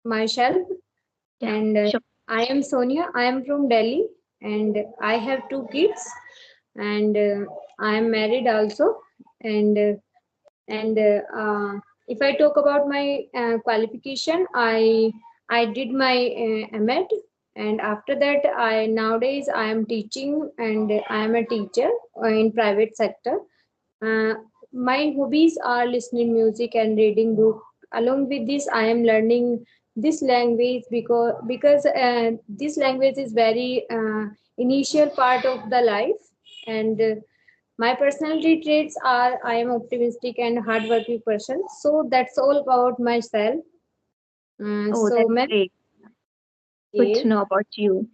myself. Yeah, And sure. I am Sonia. I am from Delhi, and I have two kids, and I am married also. And if I talk about my qualification, I did my MEd, and after that, I nowadays I am teaching, and I am a teacher in private sector. uh, my hobbies are listening music and reading book. Along with this, I am learning this language because this language is very initial part of the life. And my personality traits are I am optimistic and hardworking person. So that's all about myself. Oh, So that's ma'am, great. Good to okay. know about you.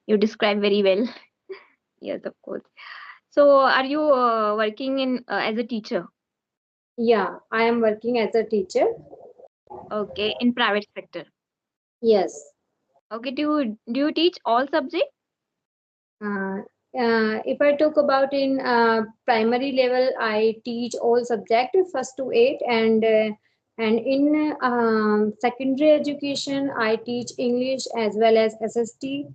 You describe very well. Yes, of course. So, are you working in as a teacher? Yeah, I am working as a teacher. Okay, in private sector. Yes. Okay, do you teach all subjects? Uh, if I talk about in primary level, I teach all subjects first to eight, and in secondary education, I teach English as well as SST.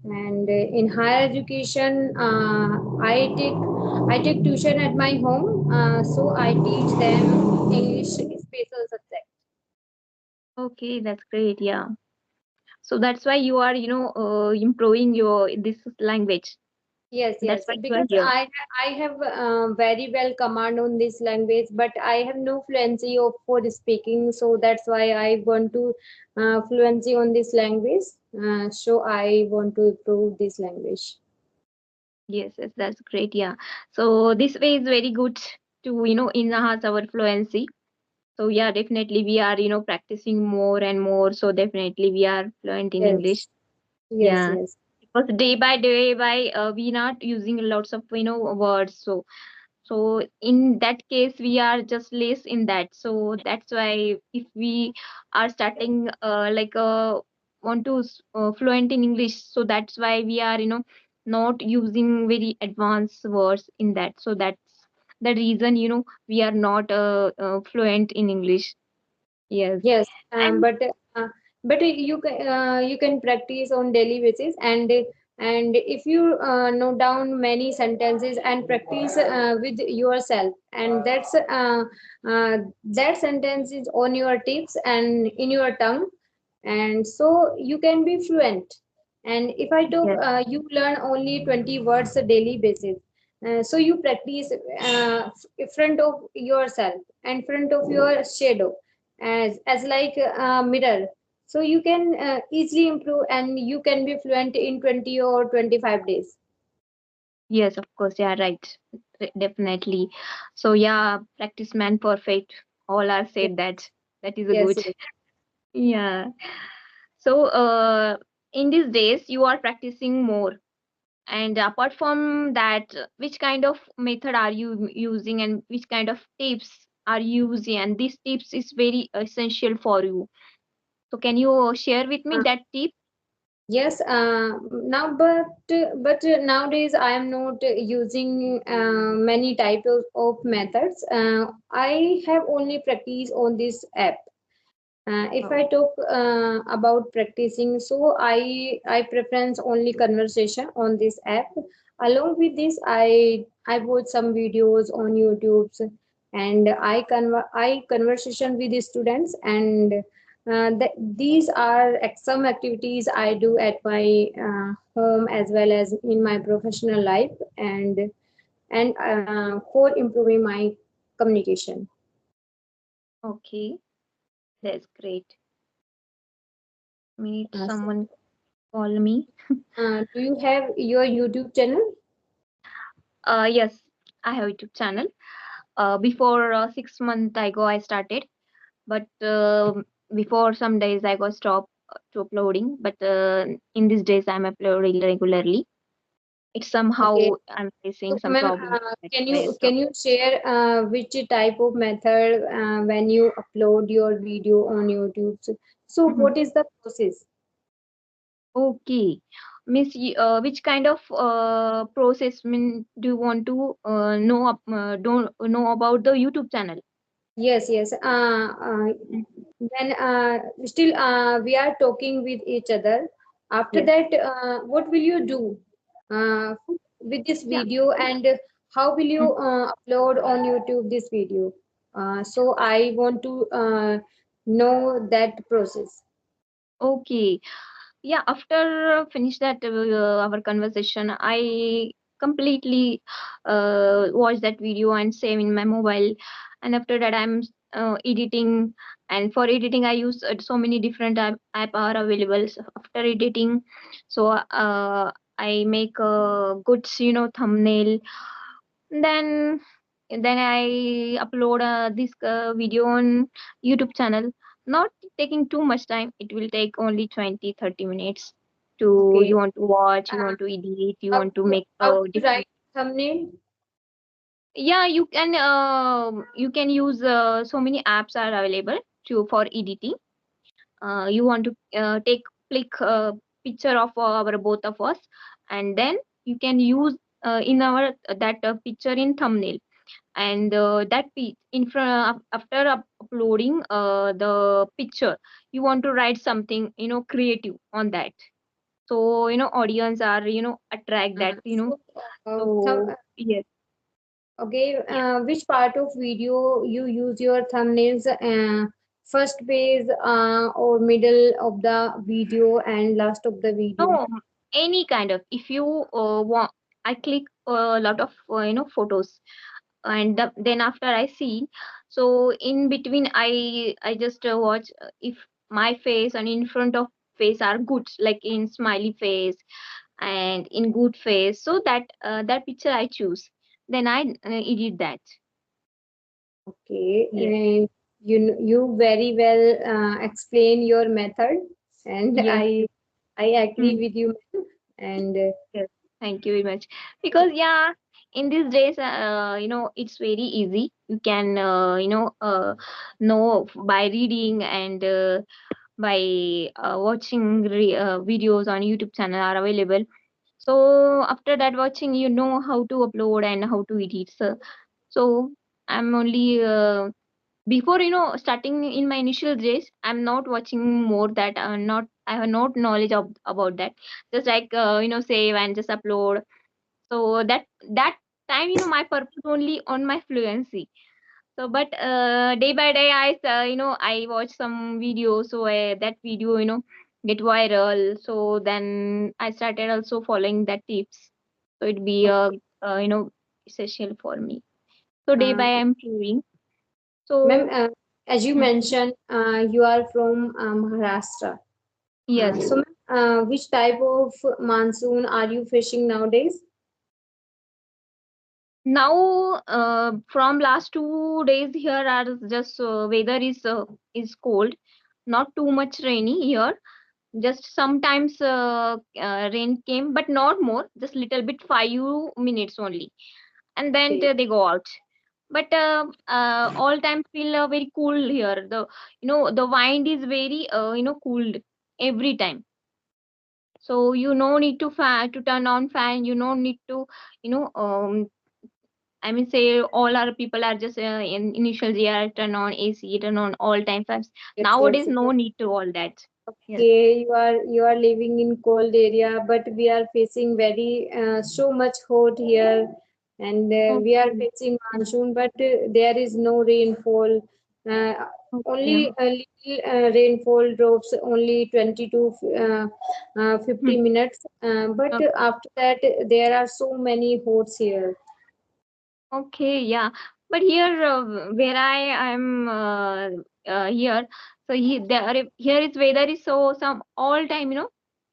And in higher education, I take tuition at my home, so I teach them English special subject. Okay, that's great. Yeah. So that's why you are, improving your this language. Yes, That's yes, why you are because here. I have very well command on this language, but I have no fluency of for speaking, so that's why I want to fluency on this language. So I want to improve this language. Yes, yes, that's great. Yeah. So this way is very good to, enhance our fluency. So yeah, definitely we are, practicing more and more. So definitely we are fluent in English. Yes, yes, Yeah. yes, Because day by we not using lots of, words. So in that case we are just less in that. So that's why if we are starting want to fluent in English, so that's why we are not using very advanced words in that. So that's the reason we are not fluent in English. Yes. yes. And But you can practice on daily basis, and if you note down many sentences and practice with yourself, and that sentence is on your tips and in your tongue, and so you can be fluent. And if I talk, yes, you learn only 20 words a daily basis. So you practice in front of yourself and front of your shadow as like a mirror, so you can easily improve and you can be fluent in 20 or 25 days. yes, of course, yeah, right. Definitely. So yeah, practice man perfect. All are Yes, said that. That is a yes, good. yes. Yeah. So, in these days, you are practicing more. And apart from that, which kind of method are you using and which kind of tips are you using? And these tips is very essential for you. So, can you share with me Uh, that tip? yes, now but nowadays I am not using many types of methods. I have only practice on this app. If Oh, I talk about practicing, so I preference only conversation on this app. Along with this, I watch some videos on YouTube, and I conversation with the students, and these are some activities I do at my home as well as in my professional life, and for improving my communication. okay, that's great. Meet Uh, so, someone call me. do you have your YouTube channel? Yes, I have a YouTube channel. Before 6 months ago, I started, but before some days I got stopped to uploading. But in these days, I'm uploading regularly. It's Okay. somehow I'm facing So, some ma'am, problem. That's can why I you stopped. share which type of method when you upload your video on YouTube? So, Mhm. what is the process? Okay, Miss, which kind of process do you want to don't know about the YouTube channel? Yes, yes. Mm. Then still we are talking with each other. After Yes. that, what will you do with this Yeah. video, and how will Mm. you upload on YouTube this video? So I want to know that process. Okay. Yeah, after finish that our conversation, I completely watch that video and save in my mobile. And after that, I'm editing. And for editing, I use so many different app are available. So after editing, so I make a good thumbnail. Then I upload this video on YouTube channel. Not taking too much time. It will take only 20-30 minutes to Okay. you want to watch, you Uh, want to edit, you how want to to make how to different. write thumbnail? Yeah, you can use so many apps are available to for editing. You want to take click picture of our both of us, and then you can use in our that picture in thumbnail. And in front after uploading the picture, you want to write something creative on that, so audience are attract that So, so yes. okay, Yeah. which part of video you use your thumbnails? First page, or middle of the video, and last of the video? No, any kind of, if you want, I click a lot of photos, and then after I see, so in between I just watch if my face and in front of face are good, like in smiley face and in good face, so that picture I choose, then I edit that. Okay, Yes. you very well explain your method, and Yes. I agree Mm. with you, ma'am. And Yes, thank you very much. Because yeah, in these days, it's very easy. You can, know by reading and by watching videos on YouTube channel are available. So after that watching, you know how to upload and how to edit. So I'm only before starting in my initial days, I'm not watching more that not I have not knowledge of about that. Just like save and just upload. So that time my purpose only on my fluency. So but day by day I watch some videos, so that video get viral, so then I started also following that tips, so it be okay, essential for me. So day uh, by I'm improving. ma'am, So as you mm, mentioned, you are from Maharashtra. yes. So, ma'am, which type of monsoon are you facing nowadays? Now, from last 2 days here are just weather is cold, not too much rainy here. Just sometimes rain came, but not more. Just little bit, 5 minutes only, and then Okay, they go out. But all time feel very cool here. The wind is very cooled every time. So you no need to turn on fan. You no need to you know I mean, say all our people are just in initial year turn on AC, turn on all time fans. yes, Nowadays, yes. no need to all that. Yes. Okay, you are living in cold area, but we are facing very so much hot here, and we are Okay. facing monsoon, but there is no rainfall. Uh, Okay. Only a little rainfall drops, only 20 to Hmm. 50 minutes. But Okay. after that, there are so many hots here. Okay. Yeah. But here, where I am here, so here is weather is so some all time.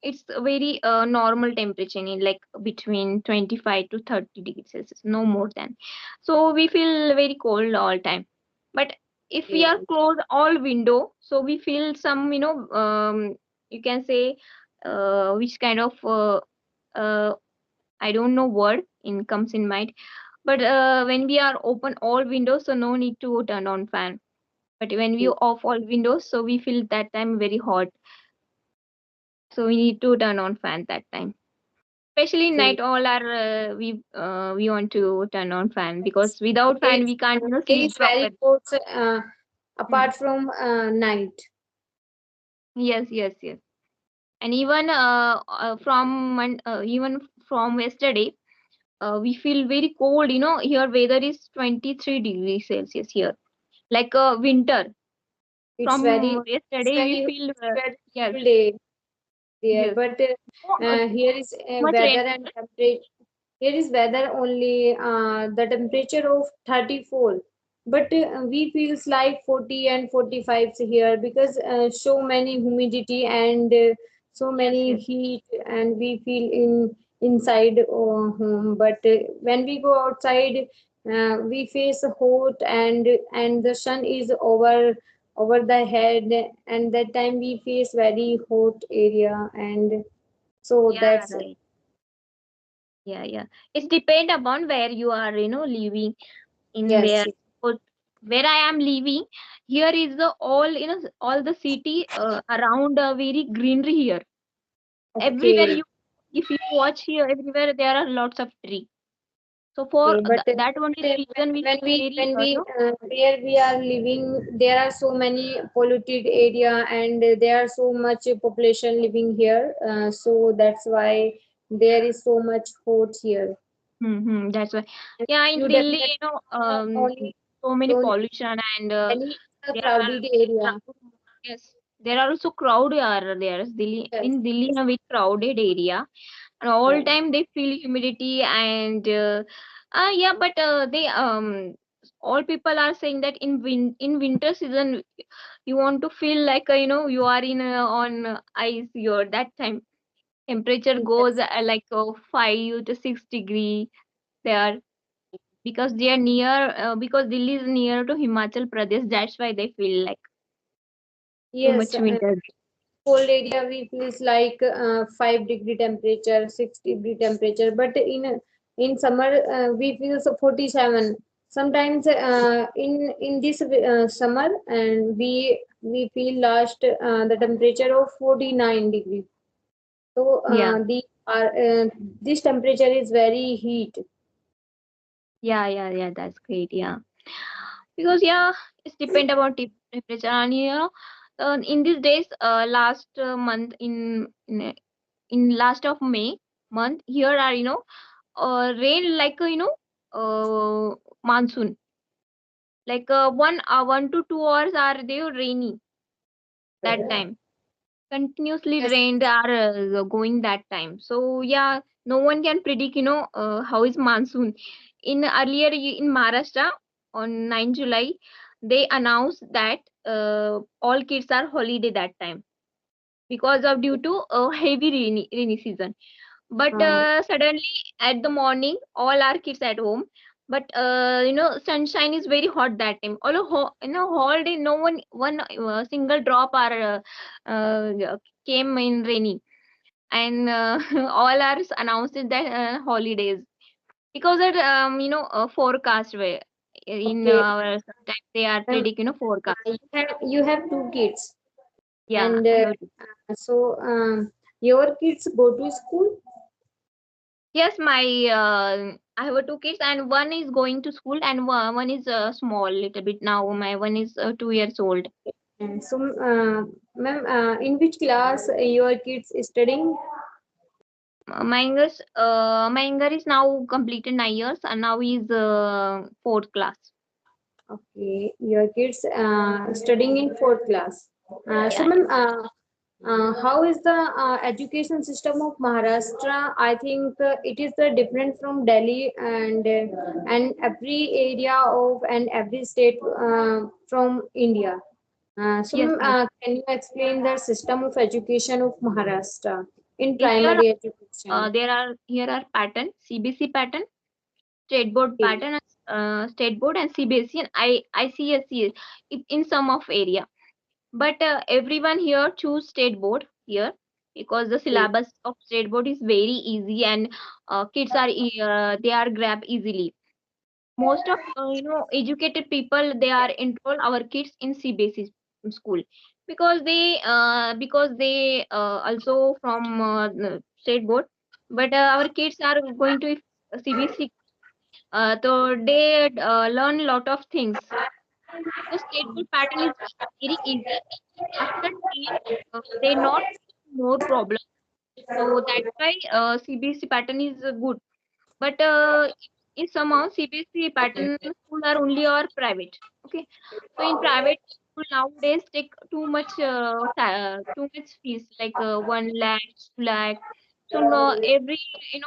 It's a very normal temperature in like between 25 to 30 degrees Celsius, no more than. So we feel very cold all time. But if we are Okay. close all window, so we feel some you can say which kind of uh, I don't know word in comes in mind. But when we are open all windows, so no need to turn on fan. But when we off all windows, so we feel that time very hot, so we need to turn on fan that time. Especially Okay. night, all are we want to turn on fan, because without Here fan is we can't here sleep is very properly. hot Hmm. apart from night. Yes, yes, yes. And even even from yesterday, we feel very cold. Here weather is 23 degrees Celsius here, like winter. It's From very it's yesterday, we very feel it's very yes, cool day there. yes. But So, here is much rain. weather and temperature. Here is weather only the temperature of 34, but we feels like 40 and 45 here because so many humidity and so Yes, many yes. heat, and we feel in inside home. But when we go outside, we face hot, and the sun is over the head, and that time we face very hot area, and so Yeah, that's right. Yeah, yeah. It's depend upon where you are, living in yes. where. So where I am living, here is the all the city around very greenery here. Everywhere Okay. you, if you watch here, everywhere there are lots of tree. So for Okay, but that only the reason we when feel we very, where we are living, there are so many polluted area, and there are so much population living here. So that's why there is so much hot here. mm-hmm, that's why. And Yeah, in you Delhi, definitely only so many don't pollution, and Delhi is a there are crowded area. crowd. Yes, there are also crowd are there. Delhi, Yes. in Delhi, Yes. a very crowded area, and all Yeah. time they feel humidity, and yeah, but they all people are saying that in winter season you want to feel like you are in on ice. Your that time temperature goes Yes. like 5 to 6 degree there, because they are near, because Delhi is near to Himachal Pradesh. That's why they feel like too Yes. much winter. Cold area we feels like 5-degree temperature, 6-degree temperature, but in summer we feel so 47 sometimes in this summer, and we feel last the temperature of 49 degree. So Yeah, this temperature is very heat. yeah, yeah, yeah. That's great. Yeah, because yeah, it's depend about temperature, and in these days, last month in last of May month, here are rain like monsoon, like 1 to 2 hours are they rainy that time, continuously Yes. rained are going that time. So yeah, no one can predict how is monsoon. In earlier in Maharashtra on 9 July they announced that all kids are holiday that time, because of due to heavy rainy season. But uh, suddenly at the morning all our kids at home, but sunshine is very hot that time. Although whole day no one single drop are came in rainy, and all are announced that holidays, because of forecast way in okay. sometimes they are um, predict forecast. you have two kids, Yeah, and I have. so your kids go to school. Yes, my I have two kids, and one is going to school, and one is small, little bit now. My one is 2 years old. So, ma'am, in which class your kids studying? My younger is now completed 9 years, and now he's fourth class. Okay, your kids studying in fourth class. So, Yeah, ma'am, how is the education system of Maharashtra? I think it is different from Delhi, and every area of and every state from India. So, yes, ma'am, yes. can you explain the system of education of Maharashtra in Here, primary education? here are pattern, CBC pattern, state board Okay. pattern, state board and CBSE and ICSE in some of area. But everyone here choose state board here, because the Okay. syllabus of state board is very easy, and kids are they are grab easily. Most of educated people, they are enroll our kids in CBSE school, because they also from state board but our kids are going to CBC, so they learn a lot of things. So state board pattern is very easy. After 10, they not more problem. So that's why CBSE pattern is good. But in somehow CBSE pattern school are only or private. Okay, so in private school nowadays take too much fees like 1 lakh, 2 lakh. So no, every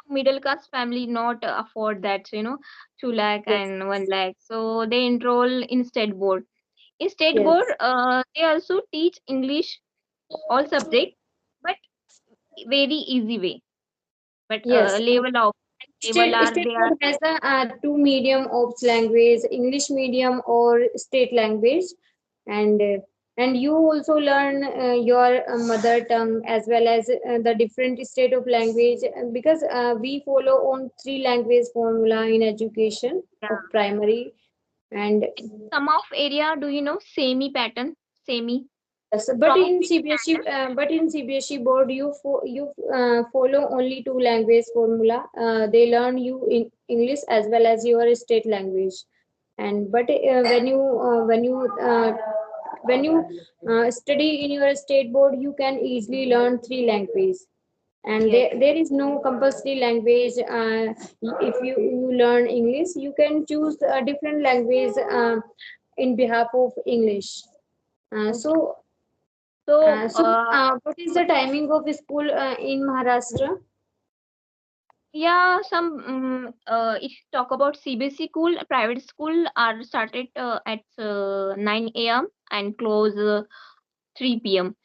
middle class family not afford that 2 lakh Yes, and 1 lakh. So they enroll in state board. In state board, yes, they also teach English all subject, but very easy way. But yes. level of level State are state they board are. has the two medium of language, English medium or state language, and uh, and you also learn your mother tongue as well as the different state of language because we follow on three language formula in education Yeah. of primary and Some of area, do you know semi pattern? Semi yes, from which But in CBSE board, follow only two language formula. They learn you in English as well as your state language. And but when you study in your state board, you can easily learn three languages. And yes, there is no compulsory language. If you learn English, you can choose a different language in behalf of English. okay. So What is the timing of school in Maharashtra? if you talk about CBSE school, private school are started at 9 a.m. and close 3 p.m.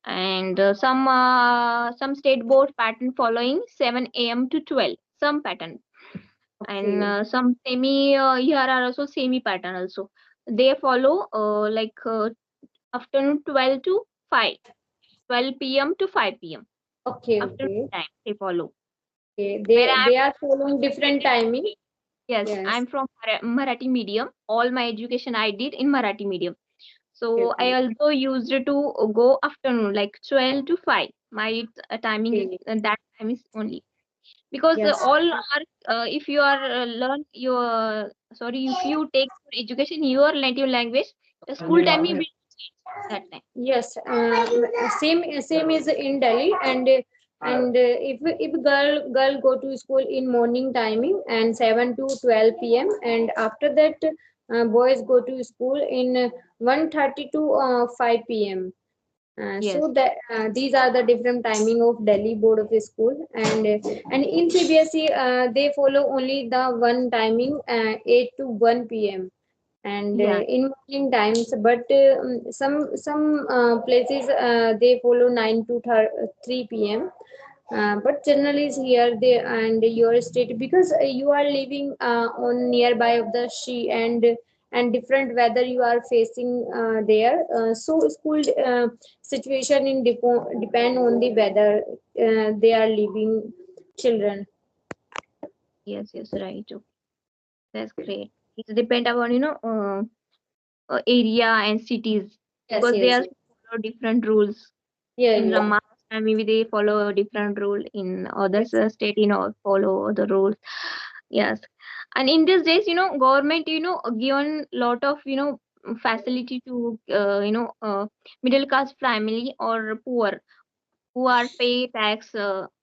And some state board pattern following 7 a.m. to 12. Some pattern and Okay, some semi here are also semi pattern also. They follow afternoon 12 to 5, 12 p.m. to 5 p.m. Afternoon okay. time they follow. Okay. Where They are following different timing. yes, Yes. I'm from Marathi medium. All my education I did in Marathi medium. So I Okay. also used to go afternoon like 12 to 5. My timing is Okay. that time is only because Yes. all are if you are learn your sorry if you take your education your native language, the school timing will change that time. Yes. Same is in Delhi, and if girl go to school in morning timing and 7 to 12 p.m. and after that boys go to school in 1:30 to 5 p.m. Yes, These are the different timing of Delhi Board of School, and in CBSE they follow only the one timing 8 to 1 p.m. and yeah, in morning times. But some places they follow 9 to 3 p.m. But generally is here they and your state because you are living on nearby of the sea and different weather you are facing there. So school situation depend on the weather they are living children. yes, right. Okay, that's great. It depend upon area and cities Yes, because they yes, are yes. follow different rules. Yeah, In yeah. Maharashtra, maybe they follow a different rule. In other state, follow the rules. Yes, and in these days, government, given lot of facility to middle class family or poor who are pay tax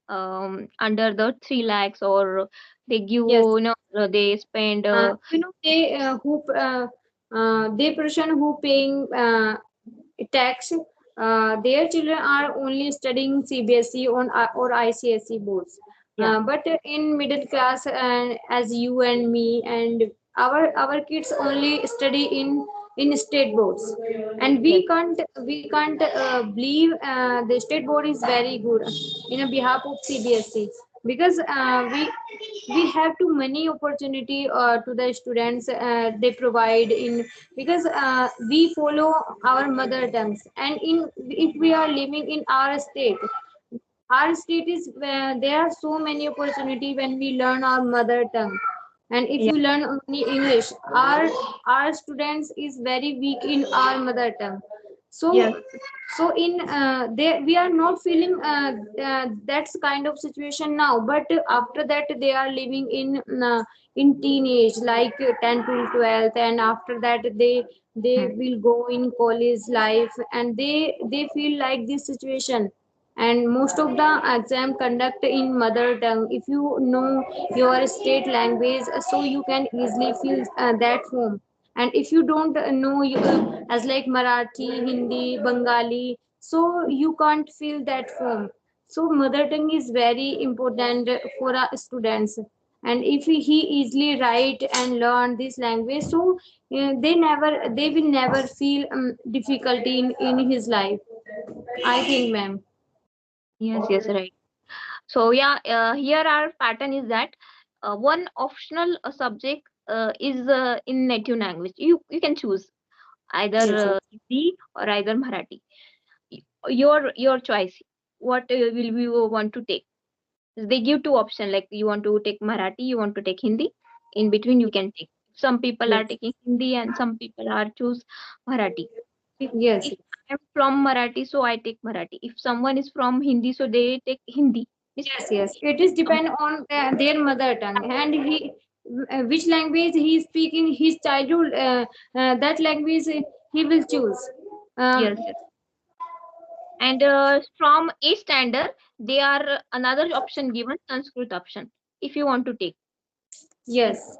under the 3 lakhs or they give Yes. they spend They person who paying tax, their children are only studying CBSE on or ICSE boards. yeah, But in middle class, as you and me and our kids only study in state boards, and yes, we can't believe the state board is very good in a behalf of CBSE because we have too many opportunity to the students they provide in because we follow our mother tongues and in if we are living in our state is where there are so many opportunity when we learn our mother tongue. And if yeah, you learn only English, our students is very weak in our mother tongue. So Yes. in they we are not feeling that's kind of situation now, but after that they are living in teenage, like 10 to 12, and after that they Hmm. will go in college life, and they feel like this situation. And most of the exam conduct in mother tongue. If you know your state language, so you can easily feel that home. And if you don't know you, as like Marathi, Hindi, Bengali, so you can't feel that home. So mother tongue is very important for our students. And if he easily write and learn this language, so they will never feel difficulty in his life, I think, ma'am. Yes, yes, right. So yeah, here our pattern is that one optional subject is in native language. You can choose either Yes, yes. Hindi or either Marathi. Your choice. What will you want to take? They give two options, like you want to take Marathi, you want to take Hindi. In between, you can take. Some people are Yes, taking Hindi and some people are choose Marathi. yes, If I'm from Marathi, so I take Marathi. If someone is from Hindi, so they take Hindi. Means yes, yes. It is some, depend on their mother tongue, and which language he is speaking his childhood. That language he will choose. Um, yes, yes. And from a standard, they are another option given, Sanskrit option. If you want to take, if yes,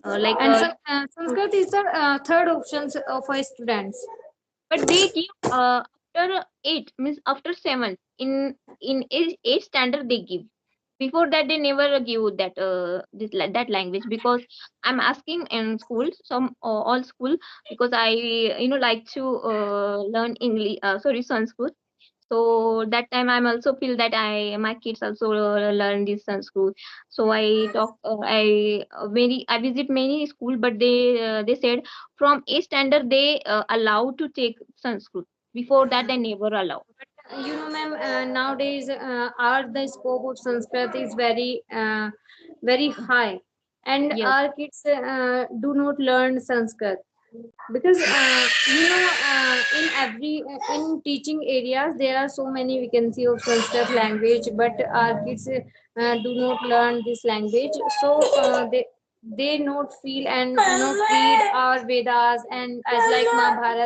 like and you- Sanskrit is the third option for students. but they give after eight, means after seven, in eight standard they give. Before that they never give that that language, because I'm asking in school, some all school, because I like to learn English, sorry, Sanskrit. So that time I'm also feel that I my kids also learn this Sanskrit. So I talk, I visit many school, but they said from a standard they allow to take Sanskrit. Before that they never allow. Ma'am, nowadays our the scope of Sanskrit is very high, and Yes, our kids do not learn Sanskrit because in every in teaching areas there are so many vacancy of Sanskrit language, but our kids do not learn this language. So they not feel and not read our Vedas and as like Mahabharata.